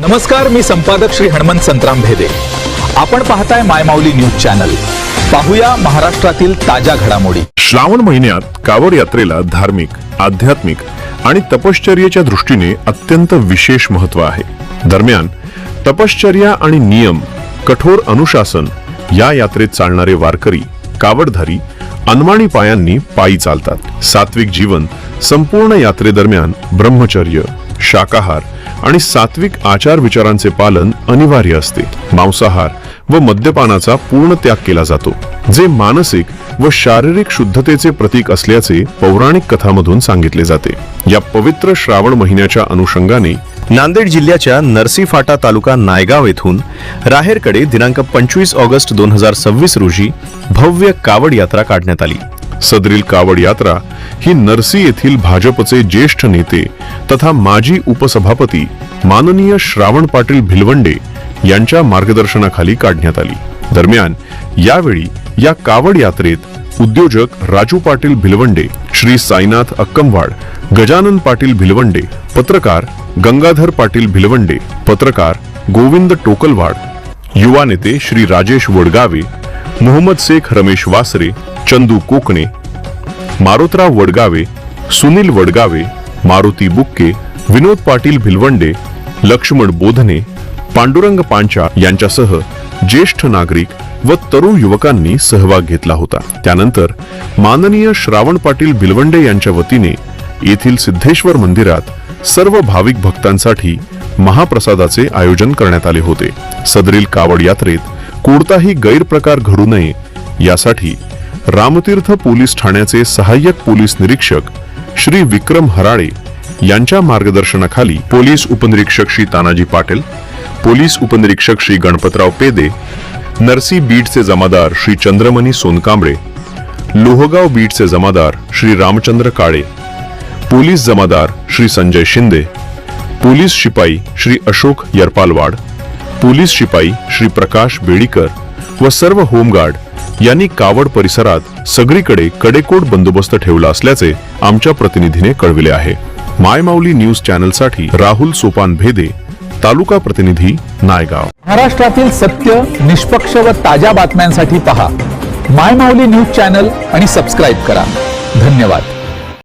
नमस्कार, मी संपादक श्री हनुमंत संतराम भेदे. आपण पाहताय मायमाऊली न्यूज चॅनल. पाहूया महाराष्ट्रातील ताज्या घडामोडी. श्रावण महिन्यात कावड यात्रेला धार्मिक, आध्यात्मिक आणि तपश्चर्येच्या दृष्टीने अत्यंत विशेष महत्त्व आहे. दरम्यान तपश्चर्या आणि नियम, कठोर अनुशासन या यात्रेत चालणारे वारकरी, कावडधारी अनवाणी पायांनी पायी चालतात. सात्विक जीवन संपूर्ण यात्रेदरम्यान ब्रह्मचर्य, शाकाहार आणि सात्विक आचार विचारांचे पालन अनिवार्य असते. मांसाहार व मद्यपानाचा पूर्ण त्याग केला जातो, जे मानसिक व शारीरिक शुद्धतेचे प्रतीक असल्याचे पौराणिक कथांमधून सांगितले जाते. या पवित्र श्रावण महिन्याच्या अनुषंगाने नांदेड जिल्ह्याच्या नरसी फाटा तालुका नायगाव येथून राहेरकडे दिनांक 25 ऑगस्ट 2026 रोजी भव्य कावड यात्रा काढण्यात आली. सदरील कावड यात्रा ही नरसी येथील भाजपचे ज्येष्ठ नेते तथा माजी उपसभापती माननीय श्रावण पाटील भिलवंडे यांच्या मार्गदर्शनाखाली काढण्यात आली. दरम्यान यावेळी या कावड यात्रेत उद्योजक राजू पाटील भिलवंडे, श्री साईनाथ अक्कमवाड, गजानन पाटील भिलवंडे, पत्रकार गंगाधर पाटील भिलवंडे, पत्रकार गोविंद टोकलवाड, युवा नेते श्री राजेश वडगावे, मोहम्मद शेख रमेश वासरे, चंदू कोकणे, मारोतराव वडगावे, सुनील वडगावे, मारुती बुक्के, विनोद पाटील भिलवंडे, लक्ष्मण बोधने, पांडुरंग पांचा यांच्यासह ज्येष्ठ नागरिक व तरुण युवकांनी सहभाग घेतला होता. त्यानंतर माननीय श्रावण पाटील भिलवंडे यांच्या वतीने येथील सिद्धेश्वर मंदिरात सर्व भाविक भक्तांसाठी महाप्रसादाचे आयोजन करण्यात आले होते. सदरील कावड यात्रेत कोणताही गैरप्रकार घडू नये यासाठी रामतीर्थ पोलीस ठाण्याचे सहाय्यक पोलीस निरीक्षक श्री विक्रम हराळे यांच्या मार्गदर्शनाखाली पोलीस उपनिरीक्षक श्री तानाजी पाटील, पोलीस उपनिरीक्षक श्री गणपतराव पेदे, नरसी बीडचे जमादार श्री चंद्रमणी सोनकांबळे, लोहगाव बीडचे जमादार श्री रामचंद्र काळे, पोलीस जमादार श्री संजय शिंदे, पोलीस शिपाई श्री अशोक यरपालवाड, पोलीस शिपाई श्री प्रकाश बेडीकर व सर्व होमगार्ड यांनी कावड परिसरात सगळीकडे कडेकोट बंदोबस्त ठेवला असल्याचे आमच्या प्रतिनिधीने कळविले आहे. मायमाऊली न्यूज चॅनलसाठी राहुल सोपान भेदे, तालुका प्रतिनिधी, नायगाव. महाराष्ट्रातील सत्य, निष्पक्ष व ताज्या बातम्यांसाठी पहा मायमाऊली न्यूज चॅनल आणि सबस्क्राईब करा. धन्यवाद.